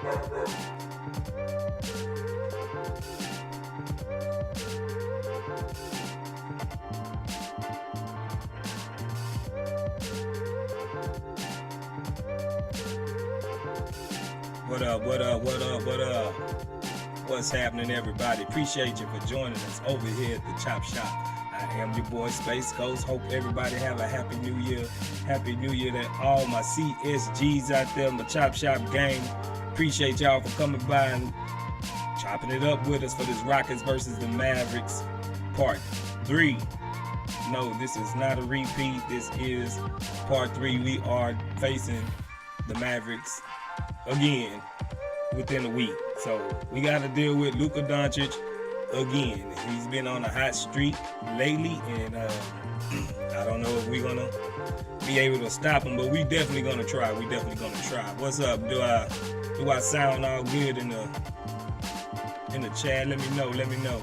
What up, what up, what up, what up? What's happening, everybody? Appreciate you for joining us over here at the Chop Shop. I am your boy, Space Ghost. Hope everybody have a happy new year. Happy new year to all my CSGs out there, my Chop Shop gang. Appreciate y'all for coming by and chopping it up with us for this Rockets versus the Mavericks part 3. No, this is not a repeat. This is part 3. We are facing the Mavericks again within a week. So we got to deal with Luka Doncic again. He's been on a hot streak lately, and I don't know if we're going to be able to stop him, but we definitely going to try. We definitely going to try. What's up? Do I sound all good in the chat? Let me know. Let me know.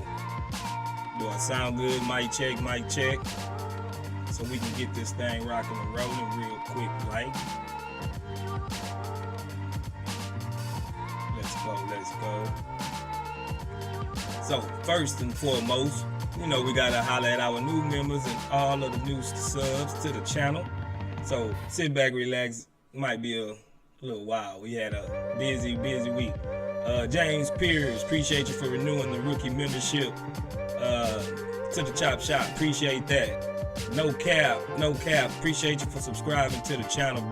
Do I sound good? Mic check, mic check. So we can get this thing rocking and rolling real quick, like. Let's go. So first and foremost, we gotta holler at our new members and all of the new subs to the channel. So sit back, relax. Might be a little while. We had a busy week. James Pierce, appreciate you for renewing the rookie membership to the Chop Shop. Appreciate that. No cap. Appreciate you for subscribing to the channel.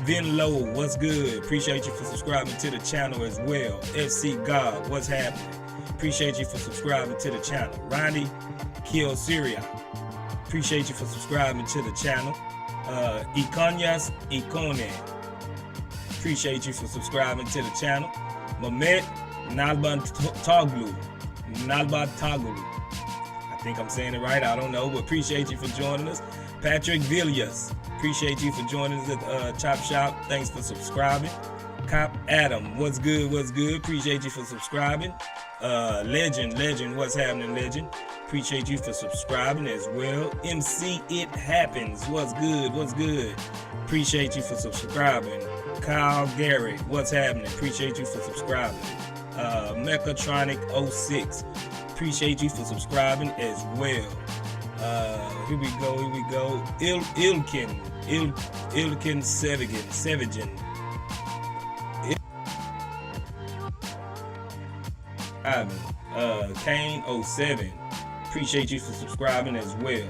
Vin Low, what's good? Appreciate you for subscribing to the channel as well. FC God, what's happening? Appreciate you for subscribing to the channel. Ronnie Kill Syria, appreciate you for subscribing to the channel. Ikonyas Ikone, appreciate you for subscribing to the channel. Mehmet Nalbatoglu, I think I'm saying it right, I don't know, but appreciate you for joining us. Patrick Villiers, appreciate you for joining us at Chop Shop. Thanks for subscribing. Cop Adam, what's good? Appreciate you for subscribing. Legend, what's happening, Legend? Appreciate you for subscribing as well. MC It Happens, what's good? Appreciate you for subscribing. Kyle Garrett, what's happening? Appreciate you for subscribing. Mechatronic 06, appreciate you for subscribing as well. Here we go. Ilkin Sevigen. Kane 07, appreciate you for subscribing as well.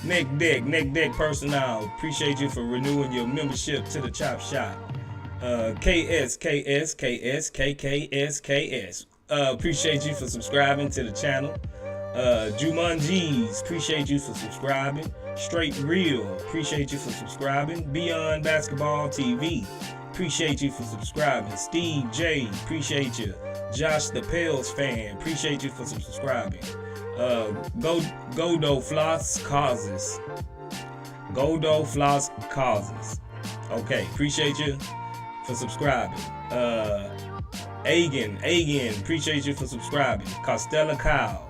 Neck Deck Personnel, appreciate you for renewing your membership to the Chop Shop. KS, appreciate you for subscribing to the channel. Jumanji's, appreciate you for subscribing. Straight Real, appreciate you for subscribing. Beyond Basketball TV, appreciate you for subscribing. Steve J, appreciate you. Josh the Pels fan, appreciate you for subscribing. Godo Floss Causes. Okay, appreciate you for subscribing. Agan, appreciate you for subscribing. Costello Kyle,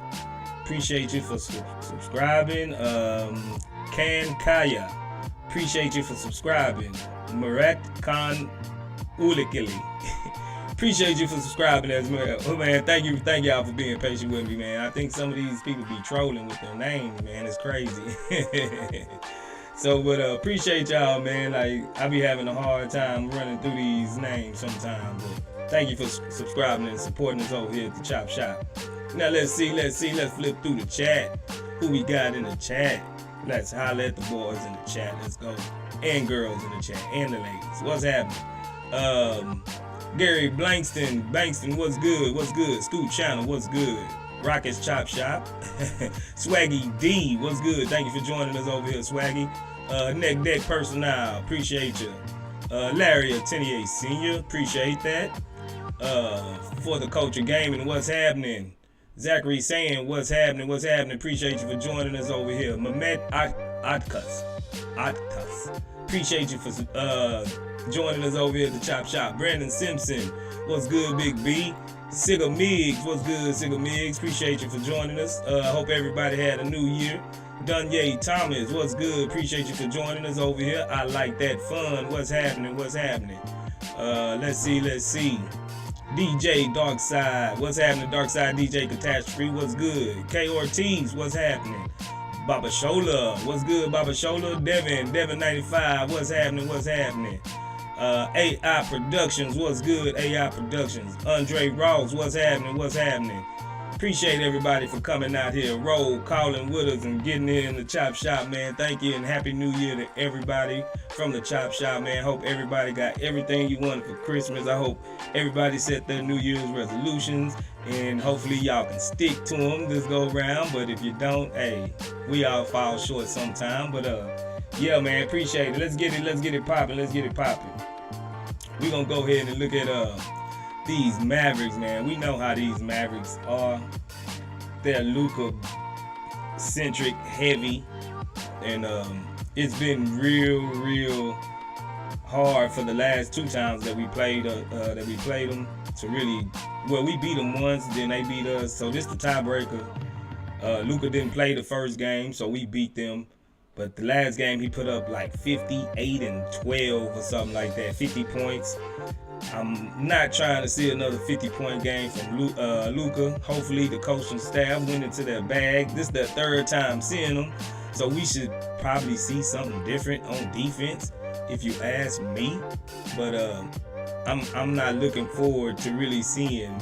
appreciate you for subscribing. Kan Kaya, appreciate you for subscribing. Murat Khan Ulikili, appreciate you for subscribing as well. Oh man, thank y'all for being patient with me, man. I think some of these people be trolling with their names, man. It's crazy. So, but appreciate y'all, man. Like, I be having a hard time running through these names sometimes, but thank you for subscribing and supporting us over here at the Chop Shop. Now let's flip through the chat. Who we got in the chat? Let's holler at the boys in the chat. Let's go. And girls in the chat, and the ladies. What's happening? Gary Bankston, what's good? Scoot Channel, what's good? Rockets Chop Shop. Swaggy D, what's good? Thank you for joining us over here, Swaggy. Neck Deck Personnel, appreciate you. Larry Atenier Sr., appreciate that. For the Culture Gaming, what's happening? Zachary saying, what's happening? Appreciate you for joining us over here. Mehmet Atkas, appreciate you for joining us over here at the Chop Shop. Brandon Simpson, what's good, Big B? Sigga Miggs, what's good, Sigga Miggs? Appreciate you for joining us. Hope everybody had a new year. Dunye Thomas, what's good? Appreciate you for joining us over here. I like that fun. What's happening? Let's see. DJ Darkside, what's happening? Darkside DJ Catastrophe, what's good? K Ortiz, what's happening? Baba Shola, what's good? Baba Shola, Devin 95, what's happening? What's happening? AI Productions, what's good? AI Productions. Andre Ross, what's happening? What's happening? Appreciate everybody for coming out here, calling with us and getting in the chop shop, man. Thank you and happy new year to everybody from the chop shop, man. Hope everybody got everything you wanted for Christmas. I hope everybody set their New Year's resolutions and hopefully y'all can stick to them this go around. But if you don't, hey, we all fall short sometime. But yeah, man, appreciate it. Let's get it popping. We're gonna go ahead and look at these Mavericks, man. We know how these Mavericks are. They're Luka-centric, heavy, and it's been real hard for the last two times that we played them to really. Well, we beat them once, then they beat us. So this the tiebreaker. Luka didn't play the first game, so we beat them. But the last game he put up like 58 and 12 or something like that, 50 points. I'm not trying to see another 50-point game from Luka. Hopefully the coaching staff went into their bag. This is their third time seeing them, so we should probably see something different on defense, if you ask me. But I'm not looking forward to really seeing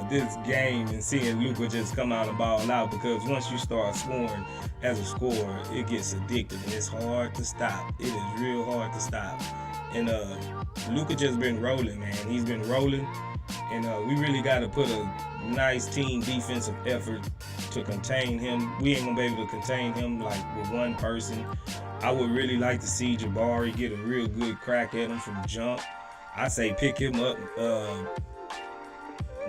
this game and seeing Luka just come out and ball out, because once you start scoring as a scorer, it gets addictive and it's hard to stop. It is real hard to stop. And Luka just been rolling, man. He's been rolling, and we really got to put a nice team defensive effort to contain him. We ain't gonna be able to contain him like with one person. I would really like to see Jabari get a real good crack at him from jump. I say pick him up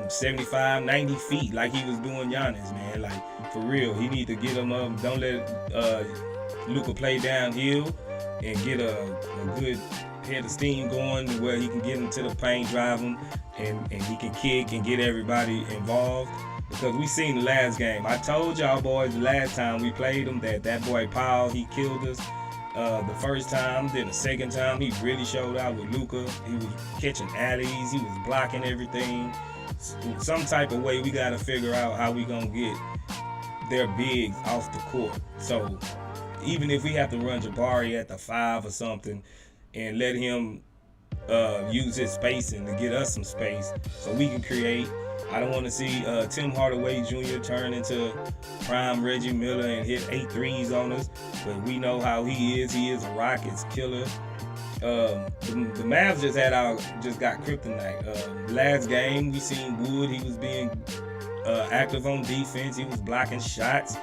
75, 90 feet like he was doing Giannis, man. Like, for real, he need to get him up. Don't let Luka play downhill and get a good head of steam going where he can get into the paint, drive him, and he can kick and get everybody involved. Because we seen the last game. I told y'all boys the last time we played him that boy Powell, he killed us the first time. Then the second time he really showed out with Luka. He was catching alleys, he was blocking everything. Some type of way we got to figure out how we gonna get their bigs off the court. So even if we have to run Jabari at the 5 or something and let him use his spacing to get us some space so we can create. I don't want to see Tim Hardaway Jr. turn into prime Reggie Miller and hit 8 threes on us, but we know how he is. He is a Rockets killer. The Mavs just got kryptonite. Last game we seen Wood. He was being active on defense. He was blocking shots.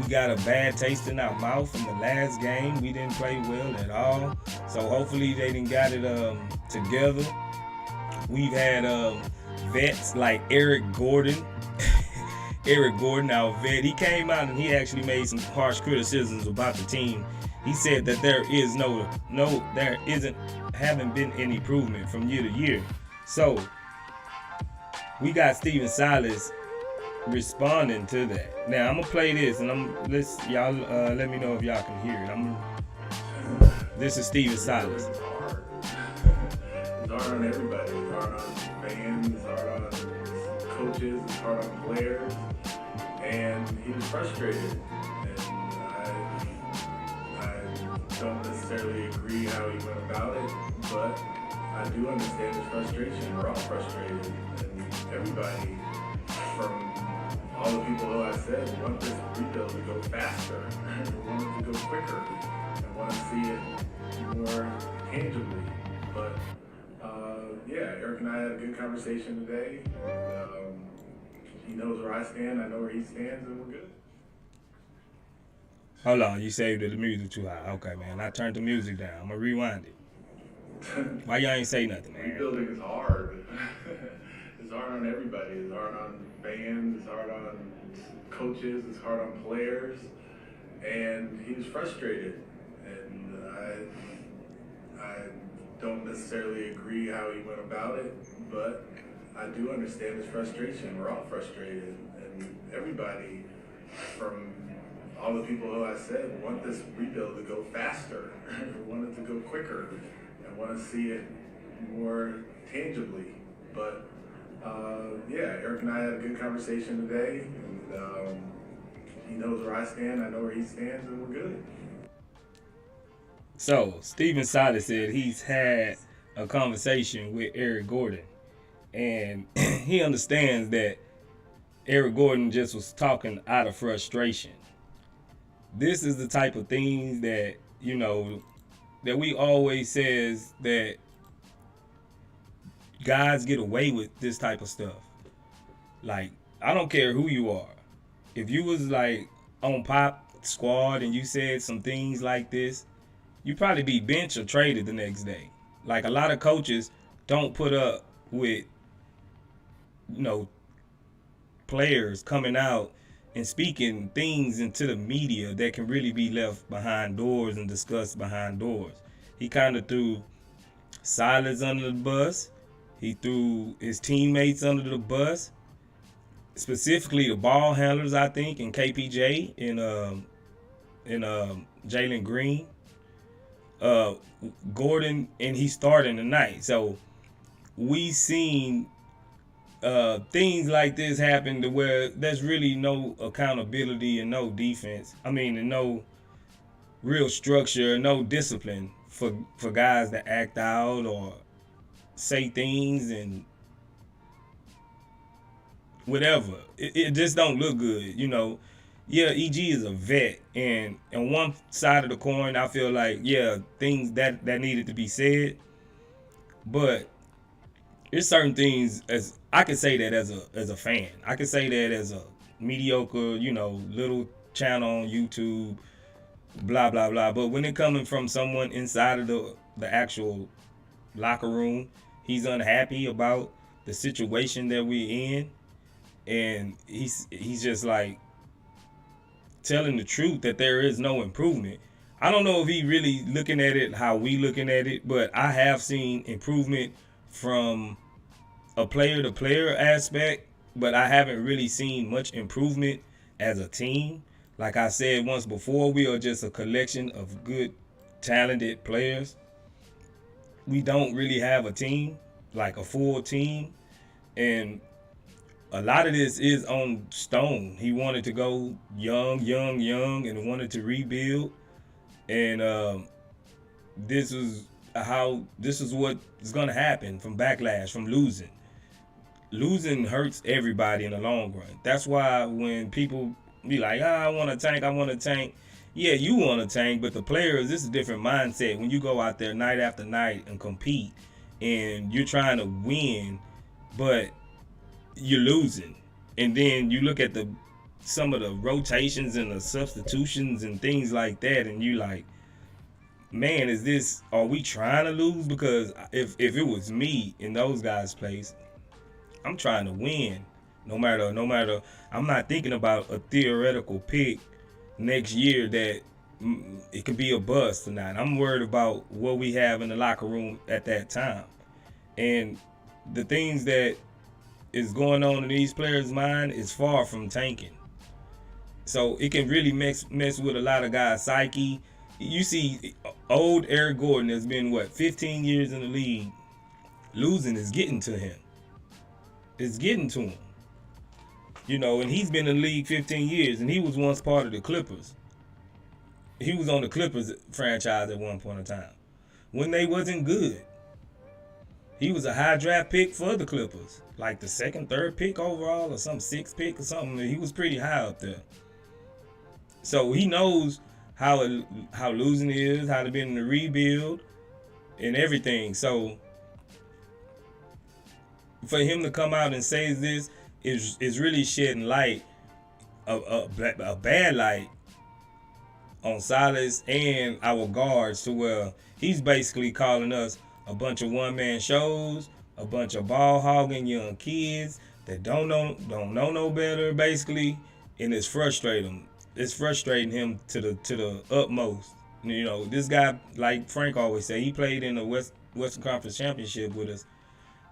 We got a bad taste in our mouth from the last game. We didn't play well at all. So hopefully they done got it together. We've had vets like Eric Gordon. Eric Gordon, our vet, he came out and he actually made some harsh criticisms about the team. He said that there haven't been any improvement from year to year. So we got Steven Silas responding to that. Now I'm gonna play this, and y'all let me know if y'all can hear it. This is Steven Silas. It's hard on everybody. It's hard on fans. It's hard on coaches. It's hard on players. And he was frustrated. And I don't necessarily agree how he went about it, but I do understand his frustration. We're all frustrated, and everybody from all the people who I said want this rebuild to go faster, want it to go quicker, and want to see it more tangibly. But yeah, Eric and I had a good conversation today. He knows where I stand, I know where he stands, and we're good. Hold on, you saved the music too high. Okay, man, I turned the music down. I'm gonna rewind it. Why y'all ain't say nothing, man? Rebuilding is hard. It's hard on everybody. It's hard on fans. It's hard on coaches. It's hard on players. And he was frustrated. And I don't necessarily agree how he went about it, but I do understand his frustration. We're all frustrated. And everybody from all the people who I said want this rebuild to go faster, want it to go quicker, and want to see it more tangibly. But Yeah, Eric and I had a good conversation today, and he knows where I stand, I know where he stands, and we're good. So Stephen Silas said he's had a conversation with Eric Gordon, and he understands that Eric Gordon just was talking out of frustration. This is the type of things that that we always says that guys get away with this type of stuff. Like, I don't care who you are. If you was like on Pop Squad and you said some things like this, you probably be benched or traded the next day. Like, a lot of coaches don't put up with you know players coming out and speaking things into the media that can really be left behind doors and discussed behind doors. He kind of threw Silas under the bus. He threw his teammates under the bus, specifically the ball handlers, I think, and KPJ and Jalen Green. Gordon, and he's starting tonight. So we seen things like this happen to where there's really no accountability and no defense. I mean, and no real structure, no discipline for guys that act out or say things and whatever. It just don't look good. Yeah, EG is a vet, and on one side of the coin, I feel like things that needed to be said, but there's certain things as I can say that as a fan. I can say that as a mediocre, little channel on YouTube, blah blah blah. But when it coming from someone inside of the actual locker room, he's unhappy about the situation that we're in, and he's just like telling the truth that there is no improvement. I don't know if he really looking at it how we looking at it, but I have seen improvement from a player-to-player aspect, but I haven't really seen much improvement as a team. Like I said once before, we are just a collection of good, talented players. We don't really have a team, like a full team, and a lot of this is on Stone. He wanted to go young, and wanted to rebuild, and this is what is gonna happen from backlash, from losing. Losing hurts everybody in the long run. That's why when people be like, I want to tank. Yeah, you want to tank, but the players, this is a different mindset. When you go out there night after night and compete, and you're trying to win, but you're losing, and then you look at some of the rotations and the substitutions and things like that, and you like, man, are we trying to lose? Because if it was me in those guys' place, I'm trying to win. No matter, I'm not thinking about a theoretical pick next year that it could be a bust or not. I'm worried about what we have in the locker room at that time. And the things that is going on in these players' mind is far from tanking. So it can really mess with a lot of guys' psyche. You see, old Eric Gordon has been 15 years in the league. Losing is getting to him. It's getting to him. And he's been in the league 15 years, and he was once part of the Clippers. He was on the Clippers franchise at one point in time when they wasn't good. He was a high draft pick for the Clippers, like the second, third pick overall, or some sixth pick or something. He was pretty high up there. So he knows how losing is, how to be in the rebuild, and everything. So for him to come out and say this is really shedding light, a bad light on Silas and our guards, to where he's basically calling us a bunch of one-man shows, a bunch of ball hogging young kids that don't know no better, basically, and it's frustrating. It's frustrating him to the utmost. This guy, like Frank always say, he played in the Western Conference Championship with us,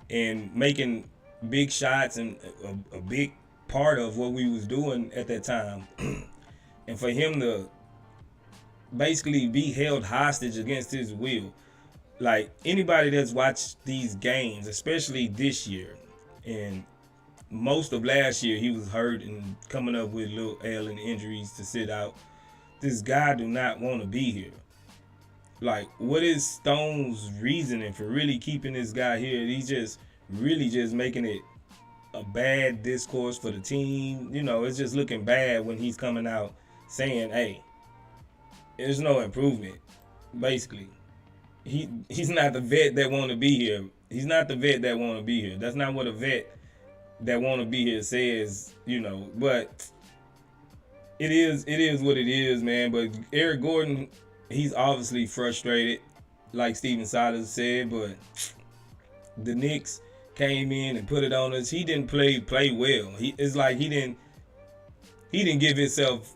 and making big shots and a big part of what we was doing at that time. And for him to basically be held hostage against his will. Like, anybody that's watched these games, especially this year, And most of last year, he was hurt and coming up with little ailing injuries to sit out. This guy do not want to be here. Like, what is Stone's reasoning for really keeping this guy here? He's just really just making it a bad discourse for the team. You know, it's just looking bad when he's coming out saying, "Hey, there's no improvement." Basically, he's not the vet that want to be here. He's not the vet that want to be here. That's not what a vet that want to be here says. You know, but it is what it is, man. But Eric Gordon, he's obviously frustrated, like Steven Silas said. But the Knicks came in and put it on us. He didn't play well. It's like he didn't give himself.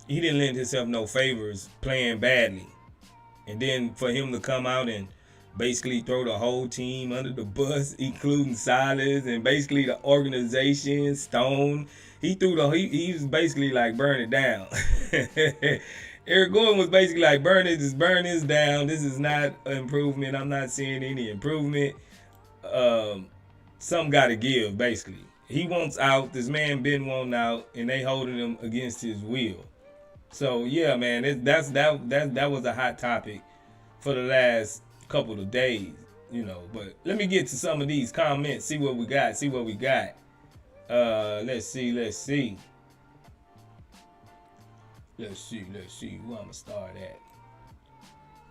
He didn't lend himself no favors playing badly. And then for him to come out and basically throw the whole team under the bus, including Silas and basically the organization, Stone, he was basically like burn it down. Eric Gordon was basically like burn this down. This is not an improvement. I'm not seeing any improvement. Some got to give, basically. He wants out. This man been wanting out, and they holding him against his will. So yeah, man, that was a hot topic for the last couple of days, you know. But let me get to some of these comments, see what we got. Let's see. Who I'ma start at?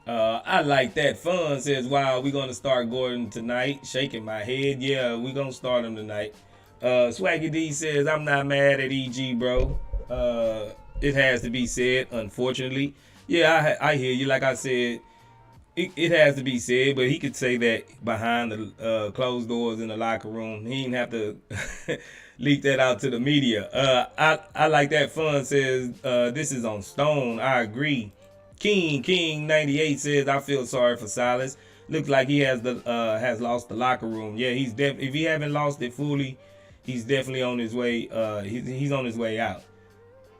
I like that. Fun says, "Wow, we gonna start Gordon tonight?" Shaking my head. Yeah, we gonna start him tonight. Swaggy D says, "I'm not mad at EG, bro. It has to be said, unfortunately." Yeah, I hear you. Like I said, it has to be said, but he could say that behind the closed doors in the locker room. He didn't have to leak that out to the media. I like that. Fun says, "This is on Stone." I agree. King 98 says, "I feel sorry for Silas. Looks like he has lost the locker room." Yeah, if he haven't lost it fully, he's definitely on his way. He's on his way out.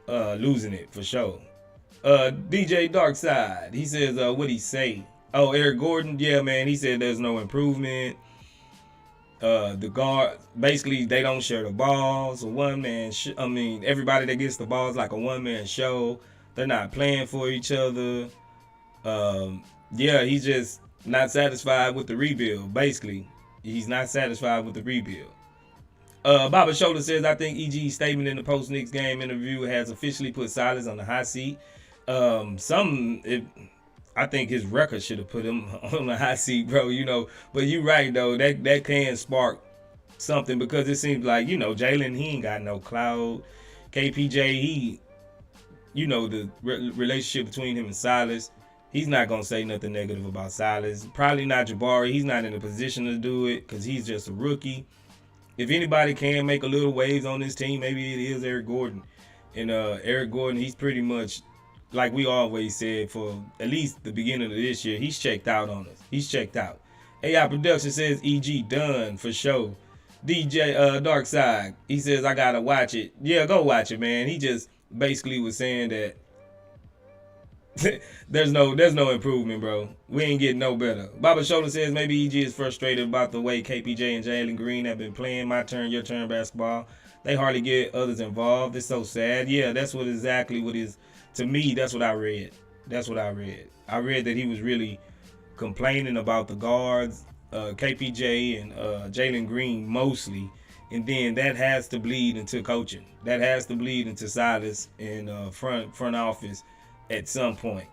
Losing it for sure. DJ Darkside, he says, "What'd he say?" Oh, Eric Gordon, yeah, man, he said there's no improvement. The guard, basically, they don't share the balls. A one-man, everybody that gets the balls like a one-man show. They're not playing for each other. Yeah, he's just not satisfied with the rebuild, basically. He's not satisfied with the rebuild. Baba Shoulder says, "I think EG's statement in the post-Knicks game interview has officially put Silas on the hot seat." I think his record should have put him on the hot seat, bro, you know. But you're right, though. That can spark something because it seems like, you know, Jalen, he ain't got no clout. KPJ, the relationship between him and Silas, he's not going to say nothing negative about Silas. Probably not Jabari. He's not in a position to do it because he's just a rookie. If anybody can make a little waves on this team, maybe it is Eric Gordon. And Eric Gordon, he's pretty much, like we always said, for at least the beginning of this year, he's checked out on us. He's checked out. AI Production says, "EG done for sure." DJ Darkside, he says, "I gotta watch it." Yeah, go watch it, man. He just basically was saying that there's no improvement, bro. We ain't getting no better. Baba Shoulder says, "Maybe EG is frustrated about the way KPJ and Jalen Green have been playing my turn, your turn basketball. They hardly get others involved. It's so sad." Yeah, that's exactly what is. To me, that's what I read. I read that he was really complaining about the guards, KPJ and Jalen Green mostly, and then that has to bleed into coaching. That has to bleed into Silas and front office at some point.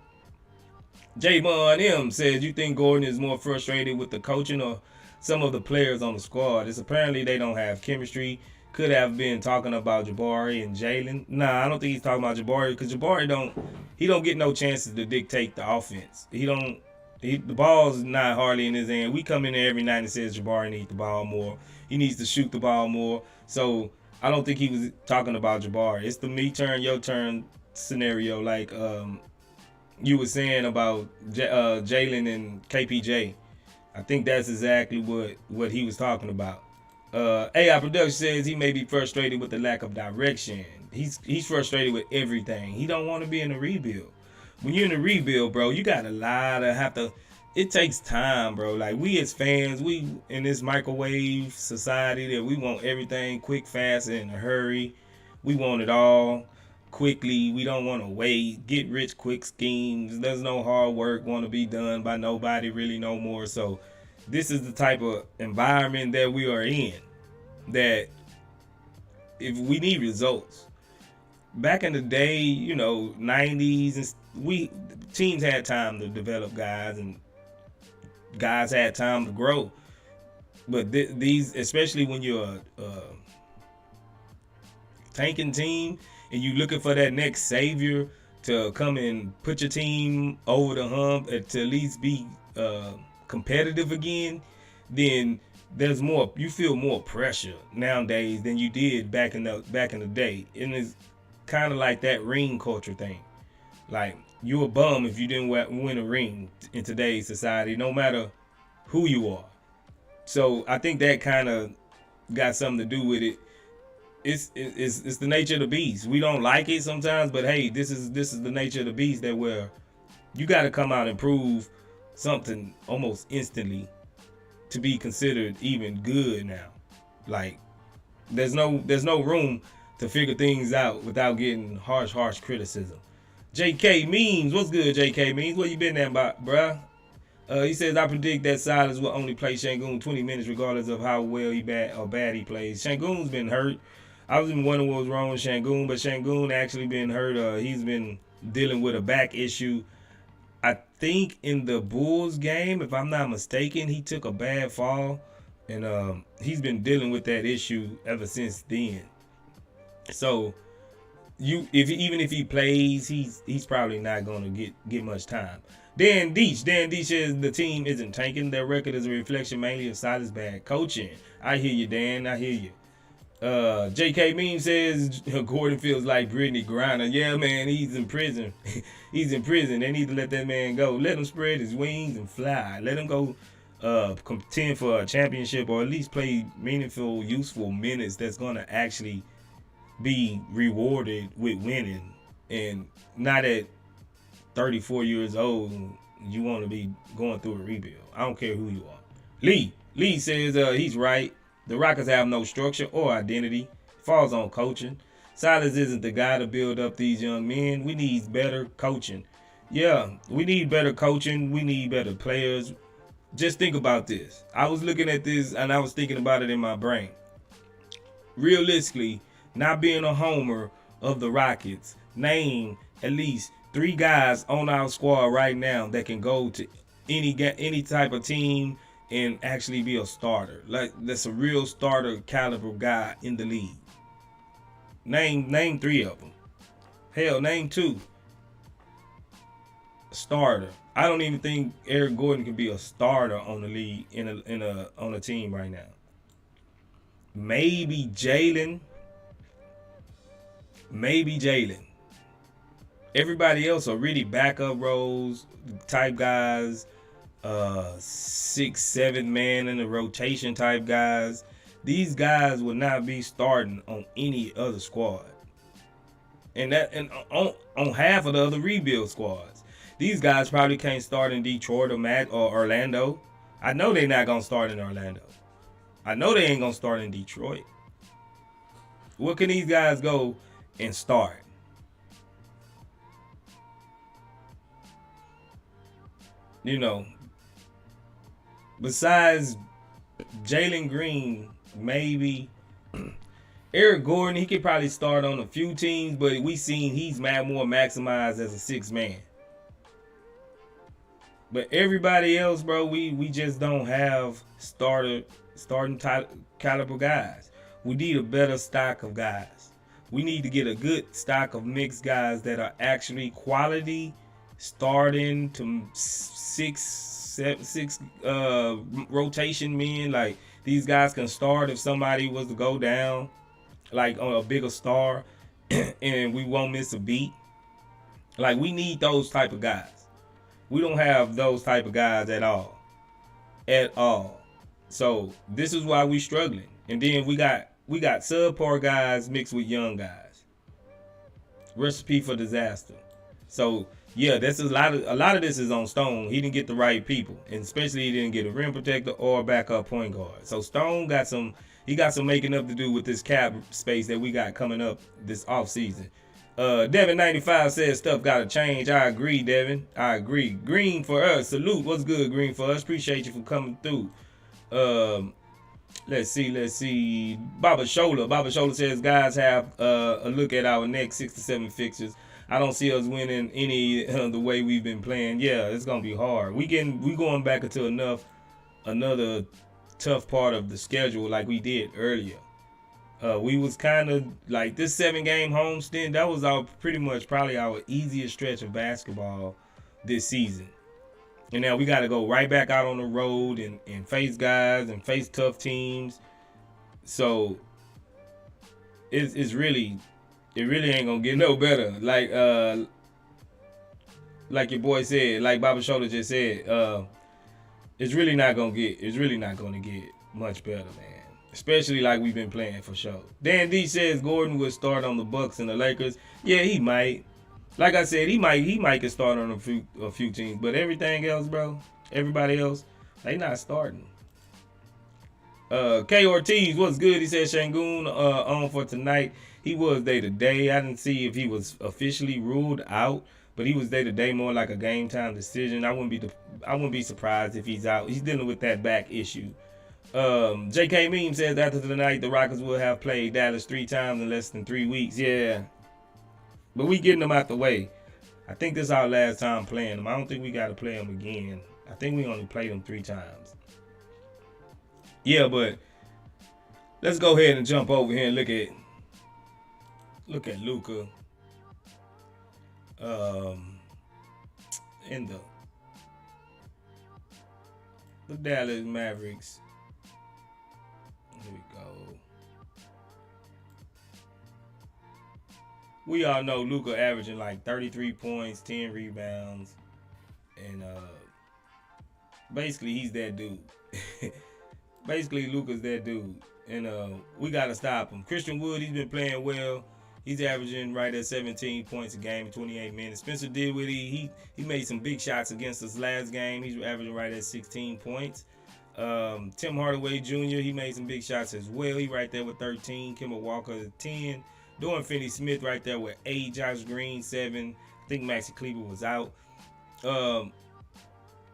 J-Mon M says, "You think Gordon is more frustrated with the coaching or some of the players on the squad? It's apparently they don't have chemistry. Could have been talking about Jabari and Jalen." Nah, I don't think he's talking about Jabari because Jabari don't get no chances to dictate the offense. The ball's not hardly in his hand. We come in there every night and says Jabari needs the ball more. He needs to shoot the ball more. So I don't think he was talking about Jabari. It's the me turn, your turn scenario, like you were saying about Jalen and KPJ. I think that's exactly what he was talking about. AI Production says he may be frustrated with the lack of direction. He's frustrated with everything. He don't want to be in a rebuild. When you're in a rebuild, bro, you got a lot of have to it takes time, bro. Like we as fans, we in this microwave society that we want everything quick, fast, and in a hurry. We want it all quickly. We don't want to wait. Get rich quick schemes. There's no hard work want to be done by nobody really no more. So this is the type of environment that we are in. That if we need results. Back in the day, 90s, and we teams had time to develop guys, and guys had time to grow. But these, especially when you're a tanking team and you looking for that next savior to come and put your team over the hump and to at least be competitive again, then there's more. You feel more pressure nowadays than you did back in the day, and it's kind of like that ring culture thing. Like you a bum if you didn't win a ring in today's society, no matter who you are. So I think that kind of got something to do with it. It's the nature of the beast. We don't like it sometimes, but hey, this is the nature of the beast, that where you got to come out and prove something almost instantly to be considered even good now. Like there's no room to figure things out without getting harsh criticism. JK Means, what's good, JK Means? What you been there about, bruh? He says, I predict that Silas will only play Sengun 20 minutes regardless of how well he bad he plays. Sengun's been hurt. I was even wondering what was wrong with Sengun, but Sengun actually been hurt. He's been dealing with a back issue. I think in the Bulls game, if I'm not mistaken, he took a bad fall, and he's been dealing with that issue ever since then. So even if he plays, he's probably not gonna get much time. Dan Deach says the team isn't tanking. Their record is a reflection mainly of Silas' bad coaching. I hear you, Dan. I hear you. JK Mean says Gordon feels like Brittany Griner. Yeah, man, he's in prison. He's in prison. They need to let that man go. Let him spread his wings and fly. Let him go contend for a championship, or at least play meaningful, useful minutes that's gonna actually be rewarded with winning, and not at 34 years old you want to be going through a rebuild. I don't care who you are. Lee says he's right. The Rockets have no structure or identity. Falls on coaching. Silas isn't the guy to build up these young men. We need better coaching. Yeah, we need better coaching. We need better players. Just think about this. I was looking at this and I was thinking about it in my brain. Realistically, not being a homer of the Rockets, name at least 3 guys on our squad right now that can go to any type of team and actually be a starter. Like, that's a real starter caliber guy in the league. Name 3 of them. Hell, name 2. Starter. I don't even think Eric Gordon can be a starter on the league on a team right now. Maybe Jalen. Everybody else are really backup roles type guys, 6-7 man in the rotation type guys. These guys will not be starting on any other squad, and on half of the other rebuild squads. These guys probably can't start in Detroit or Orlando. I know they're not gonna start in Orlando. I know they ain't gonna start in Detroit. What can these guys go and start? Besides Jalen Green, maybe Eric Gordon, he could probably start on a few teams, but we seen he's more maximized as a 6 man. But everybody else, bro, we just don't have starting caliber guys. We need a better stock of guys. We need to get a good stock of mixed guys that are actually quality, starting to six rotation men. Like, these guys can start if somebody was to go down, like on a bigger star, and we won't miss a beat. Like, we need those type of guys. We don't have those type of guys at all. So this is why we struggling. And then we got subpar guys mixed with young guys. Recipe for disaster. So Yeah, that's a lot of this is on Stone. He didn't get the right people, and especially he didn't get a rim protector or a backup point guard. So Stone got some he got some making up to do with this cap space that we got coming up this off season. Devin95 says stuff gotta change. I agree, Devin. I agree. Green for us. Salute. What's good, Green for us? Appreciate you for coming through. Um, let's see. Baba Shola says guys have a look at our next 6 to 7 fixtures. I don't see us winning any the way we've been playing. Yeah, it's gonna be hard. We going back into another tough part of the schedule like we did earlier. We was kind of like this 7-game homestand. That was our pretty much probably our easiest stretch of basketball this season. And now we got to go right back out on the road and face guys and face tough teams. So it's really ain't gonna get no better. Like your boy said, like Baba Shoulder just said, it's really not gonna get much better, man. Especially like we've been playing for sure. Dan D says Gordon would start on the Bucks and the Lakers. Yeah, he might. Like I said, he might get started on a few teams, but everything else, bro, everybody else, they not starting. K Ortiz, what's good? He said Sengun on for tonight. He was day to day. I didn't see if he was officially ruled out, but he was day to day, more like a game time decision. I wouldn't be surprised if he's out. He's dealing with that back issue. JK Meme says after tonight the Rockets will have played Dallas 3 times in less than 3 weeks. Yeah, but we getting them out the way. I think this is our last time playing them. I don't think we got to play them again. I think we only played them 3 times. Yeah, but let's go ahead and jump over here and look at Luka. In the Dallas Mavericks. Here we go. We all know Luka averaging like 33 points, 10 rebounds, and basically he's that dude. Basically Luka's that dude, and we gotta stop him. Christian Wood, he's been playing well. He's averaging right at 17 points a game in 28 minutes. Spencer Dinwiddie, he made some big shots against us last game. He's averaging right at 16 points. Tim Hardaway Jr., he made some big shots as well. He right there with 13. Kemba Walker 10. Dorian Finney-Smith right there with 8. Josh Green 7. I think Maxi Kleber was out.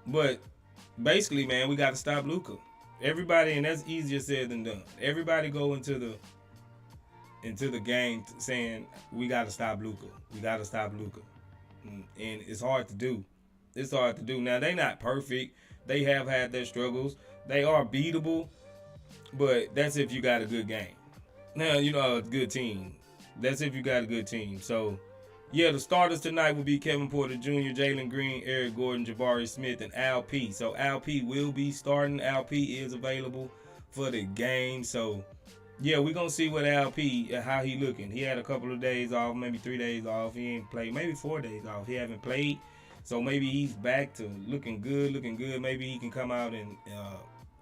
But basically, man, we got to stop Luka. Everybody, and that's easier said than done. Everybody go into the game saying we got to stop Luka. We got to stop Luka. And it's hard to do. It's hard to do. Now, they not perfect. They have had their struggles. They are beatable. But that's if you got a good game. Now, a good team. That's if you got a good team. So, yeah, the starters tonight will be Kevin Porter Jr., Jalen Green, Eric Gordon, Jabari Smith, and Al P. So, Al P will be starting. Al P is available for the game. So, yeah, we're going to see what Al P, how he looking. He had a couple of days off, maybe 3 days off. He ain't played, maybe 4 days off. He haven't played. So, maybe he's back to looking good. Maybe he can come out and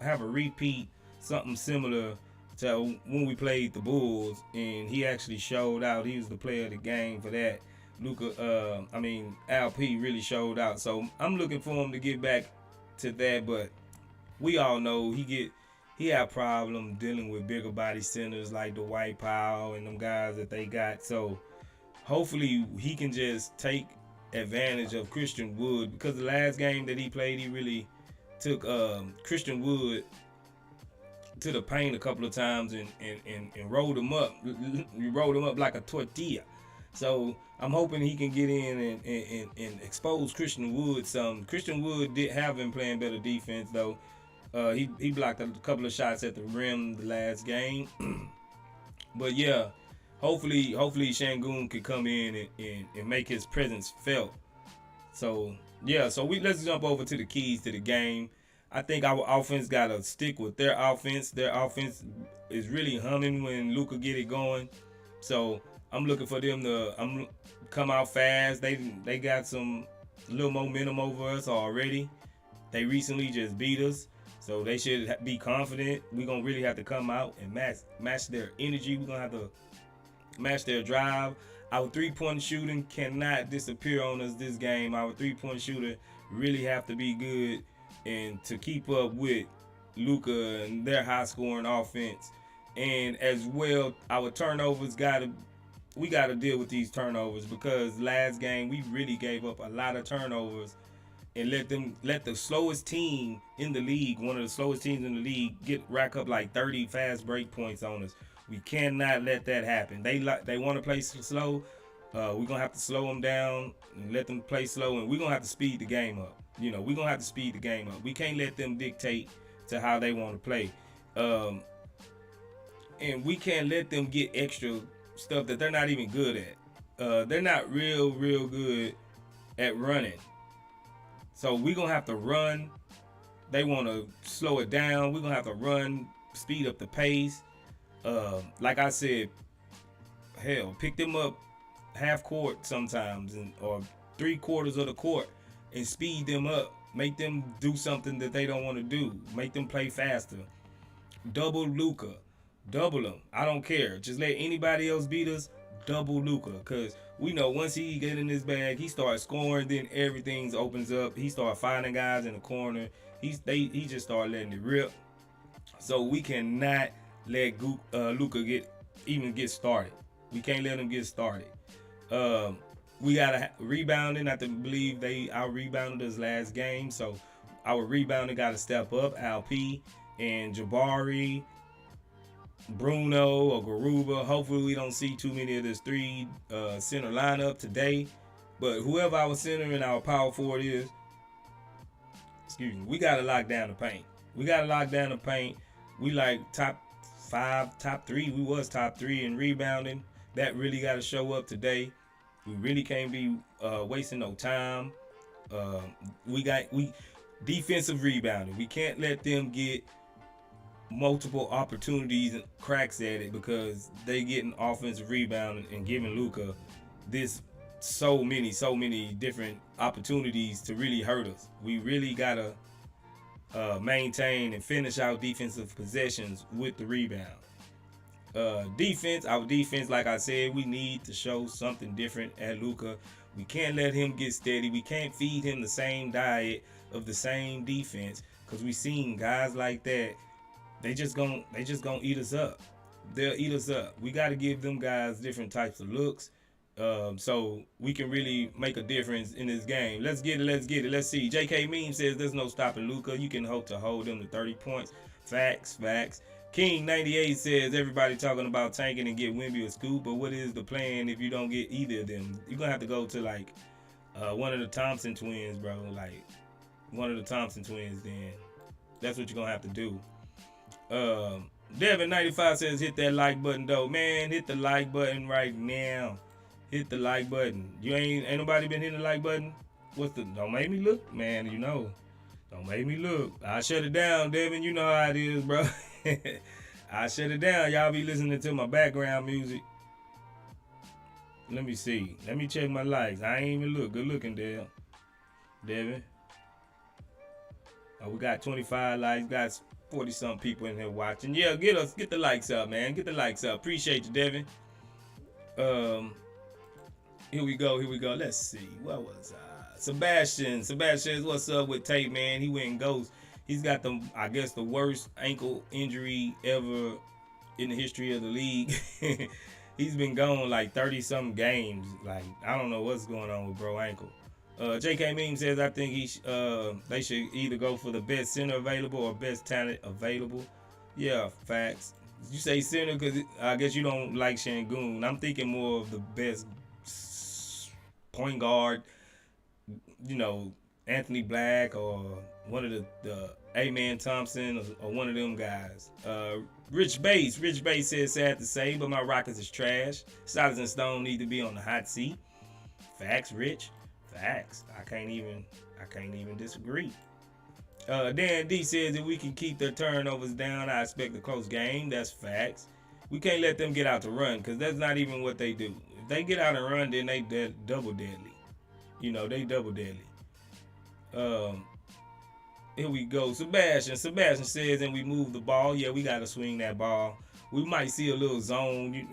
have a repeat, something similar to when we played the Bulls, and he actually showed out. He was the player of the game for that. Al P really showed out. So I'm looking for him to get back to that, but we all know he had problems dealing with bigger body centers like the White Powell and them guys that they got. So hopefully he can just take advantage of Christian Wood, because the last game that he played, he really took Christian Wood to the paint a couple of times and rolled him up. You rolled him up like a tortilla. So I'm hoping he can get in and expose Christian Wood some. Christian Wood have been playing better defense though. He blocked a couple of shots at the rim the last game. But yeah, hopefully Sengun can come in and make his presence felt. So yeah, let's jump over to the keys to the game. I think our offense got to stick with their offense. Their offense is really humming when Luka get it going. So I'm looking for them to come out fast. They got some little momentum over us already. They recently just beat us, so they should be confident. We're going to really have to come out and match their energy. We're going to have to match their drive. Our 3-point shooting cannot disappear on us this game. Our 3-point shooter really have to be good and to keep up with Luka and their high scoring offense. And as well, our turnovers we gotta deal with these turnovers because last game we really gave up a lot of turnovers and let the slowest team in the league, one of the slowest teams in the league, rack up like 30 fast break points on us. We cannot let that happen. They want to play slow. We're gonna have to slow them down and let them play slow, and we're gonna have to speed the game up. We're gonna have to speed the game up. We can't let them dictate to how they want to play, and we can't let them get extra stuff that they're not even good at. They're not real good at running. So we're going to have to run. They want to slow it down. We're going to have to run, speed up the pace. Like I said, hell, pick them up half court sometimes or 3/4 of the court and speed them up. Make them do something that they don't want to do. Make them play faster. Double Luka. Double him. I don't care. Just let anybody else beat us. Double Luka, because we know once he get in his bag, he starts scoring. Then everything opens up. He start finding guys in the corner. He just start letting it rip. So we cannot let Luka get started. We can't let him get started. We gotta rebounding. I believe they out rebounded us last game, so our rebounding got to step up. Alp and Jabari, Bruno or Garuba. Hopefully we don't see too many of this 3 center lineup today. But whoever our center and our power forward is, we gotta lock down the paint. We like top 5, top 3. We was top 3 in rebounding. That really gotta show up today. We really can't be wasting no time. We defensive rebounding. We can't let them get multiple opportunities and cracks at it because they getting offensive rebound and giving Luka this so many different opportunities to really hurt us. We really gotta maintain and finish our defensive possessions with the rebound. Our defense, like I said, we need to show something different at Luka. We can't let him get steady. We can't feed him the same diet of the same defense because we seen guys like that. They just gonna eat us up. They'll eat us up. We got to give them guys different types of looks, so we can really make a difference in this game. Let's get it. Let's see. JK Meme says there's no stopping Luka. You can hope to hold him to 30 points. Facts. King 98 says everybody talking about tanking and get Wemby a scoop, but what is the plan if you don't get either of them? You're gonna have to go to like one of the Thompson twins, bro. Like one of the Thompson twins. Then that's what you're gonna have to do. Devin 95 says hit that like button though. Man, hit the like button right now. Hit the like button. Ain't nobody been hitting the like button? Don't make me look, man, Don't make me look. I shut it down, Devin. You know how it is, bro. I shut it down. Y'all be listening to my background music. Let me see. Let me check my likes. I ain't even look. Good looking, Devin. Oh, we got 25 likes. Got 40-something people in here watching. Yeah, get the likes up, man. Get the likes up. Appreciate you, Devin. Here we go. Let's see. What was Sebastian? Sebastian, what's up with Tate, man? He went ghost. He's got the worst ankle injury ever in the history of the league. He's been gone like 30-something games. Like, I don't know what's going on with bro ankle. JK Meme says, I think they should either go for the best center available or best talent available. Yeah, facts. You say center because I guess you don't like Sengun. I'm thinking more of the best point guard, Anthony Black or one of the A-Man Thompson or one of them guys. Rich Bass says sad to say, but my Rockets is trash. Silas and Stone need to be on the hot seat. Facts, Rich. Facts. I can't even disagree. Dan D says if we can keep their turnovers down, I expect a close game. That's facts. We can't let them get out to run because that's not even what they do. If they get out and run, then they double deadly. They double deadly. Here we go. Sebastian says, and we move the ball. Yeah, we got to swing that ball. We might see a little zone.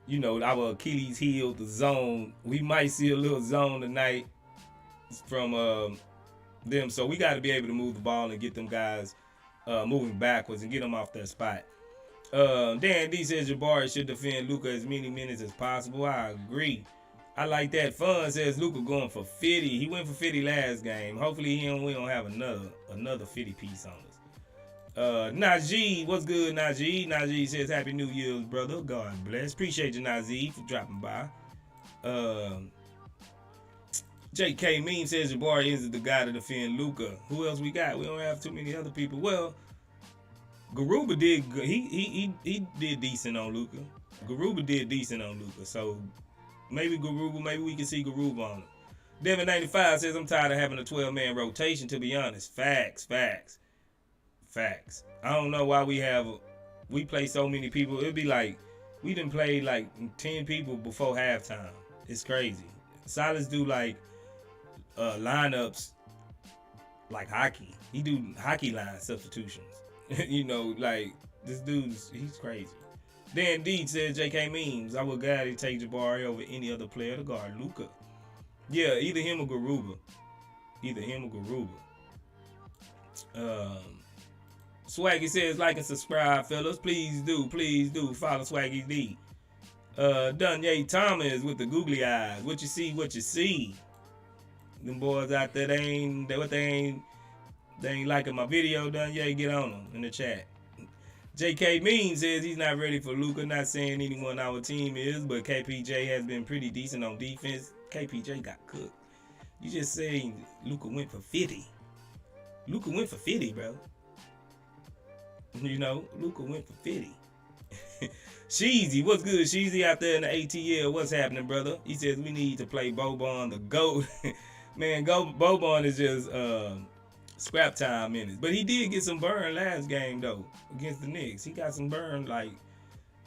you know, our Achilles heel, the zone. We might see a little zone tonight from them. So we got to be able to move the ball and get them guys moving backwards and get them off that spot. Dan D says Jabari should defend Luka as many minutes as possible. I agree. I like that. Fun says Luka going for 50. He went for 50 last game. Hopefully we don't have another 50 piece on us. Najee, what's good, Najee? Najee says Happy New Year's, brother. God bless. Appreciate you, Najee, for dropping by. JK Meme says Jabari isn't the guy to defend Luka. Who else we got? We don't have too many other people. Well, Garuba did. He did decent on Luka. Garuba did decent on Luka. So maybe we can see Garuba on him. Devin95 says I'm tired of having a 12-man rotation. To be honest, facts. I don't know why we play so many people. It'd be like we done played like 10 people before halftime. It's crazy. Silas do like lineups like hockey. He do hockey line substitutions. You know, like this he's crazy. Dan D says JK Memes, I would gladly take Jabari over any other player to guard Luka. Yeah, either him or Garuba. Swaggy says like and subscribe, fellas. Please do follow Swaggy D. Dunye Thomas with the googly eyes. What you see. Them boys out there, they ain't liking my video. Dunye, get on them in the chat. JK Mean says he's not ready for Luka. Not saying anyone on our team is, but KPJ has been pretty decent on defense. KPJ got cooked. You just saying Luka went for 50. Luka went for 50, bro. You know, Luka went for 50. Sheezy, what's good? Sheezy out there in the ATL. What's happening, brother? He says we need to play Boban the GOAT. Man, Boban is just scrap time minutes. But he did get some burn last game, though, against the Knicks. He got some burn, like,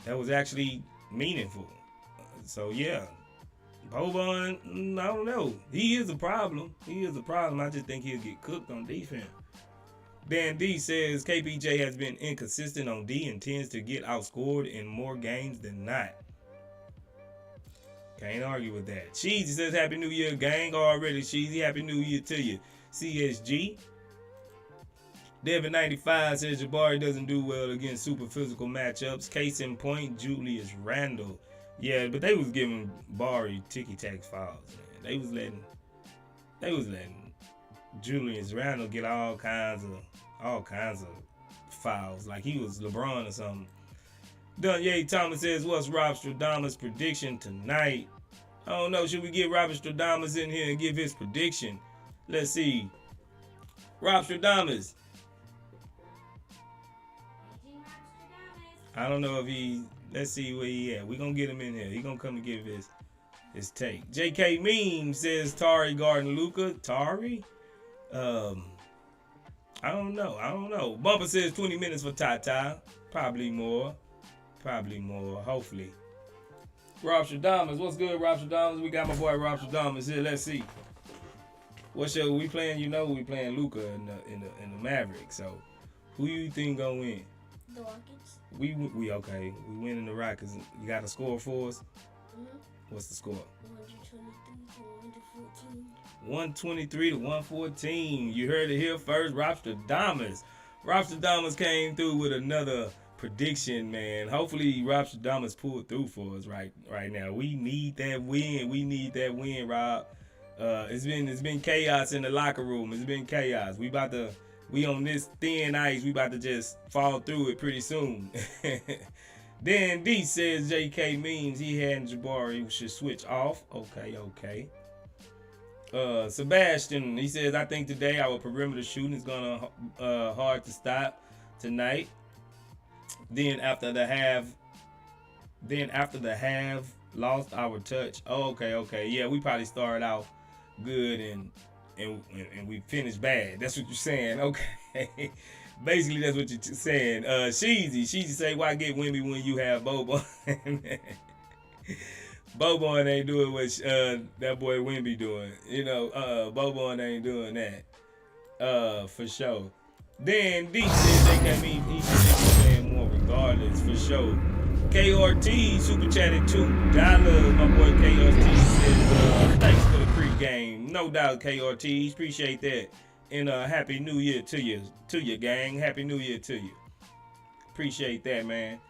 that was actually meaningful. So, yeah. Boban, I don't know. He is a problem. I just think he'll get cooked on defense. Dan D says KPJ has been inconsistent on D and tends to get outscored in more games than not. Can't argue with that. Cheesy says Happy New Year, gang. Already, Cheesy. Happy New Year to you. CSG. Devin95 says Jabari doesn't do well against super physical matchups. Case in point, Julius Randle. Yeah, but they was giving Bari ticky-tack fouls, man. They was letting Julius Randle get all kinds of fouls, like he was LeBron or something. Dunye Thomas says, what's Rob Stradamus' prediction tonight? I don't know. Should we get Robert Stradamus in here and give his prediction? Let's see. Rob Stradamus. I don't know if let's see where he at. We're going to get him in here. He going to come and give his take. JK Meme says Tari guarding Luka. Tari? I don't know. Bumper says 20 minutes for Tata. Probably more. Hopefully. Rob Stradamus. What's good, Rob Stradamus? We got my boy Rob Stradamus here. Let's see. What show we playing? You know we playing Luka in the Mavericks. So who you think gonna win? The Rockets. We okay. We winning the Rockets. You got a score for us? Mm-hmm. What's the score? 123 to 114. 123 to 114. You heard it here first. Rob Stradamus. Rob Stradamus came through with another prediction, man. Hopefully Rob Stradamus pulled through for us right now. We need that win. Rob. It's been chaos in the locker room. It's been chaos. We on this thin ice. We about to just fall through it pretty soon. Then D says JK means he had Jabari should switch off. Okay. Sebastian, he says, I think today our perimeter shooting is gonna hard to stop tonight. Then after the half, lost our touch. Okay. Yeah, we probably started out good and we finished bad. That's what you're saying. Okay. Basically, that's what you're saying. Sheezy say, why get Wimby when you have Boban? Boban ain't doing what that boy Wimby doing. You know, Boban ain't doing that. For sure. Then D said he should be playing more regardless, for sure. KRT super chatted $2. My boy KRT says, thanks for the pregame. No doubt, KRT. Appreciate that. And Happy New Year to you, gang. Happy New Year to you. Appreciate that, man.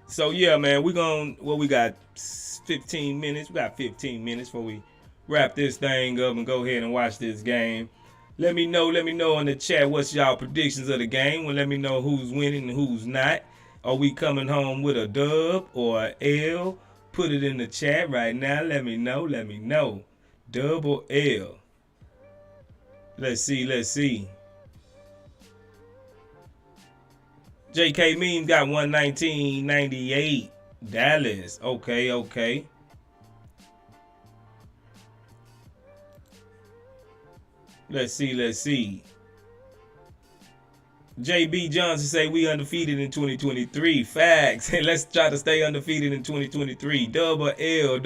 So yeah, man, we got 15 minutes. We got 15 minutes before we wrap this thing up and go ahead and watch this game. Let me know in the chat what's y'all predictions of the game. Well, let me know who's winning and who's not. Are we coming home with a dub or a L? Put it in the chat right now. Let me know. Dub or L? Let's see. JK Meme got 119.98. Dallas. Okay. Let's see. JB Johnson say we undefeated in 2023. Facts. Let's try to stay undefeated in 2023. Double L.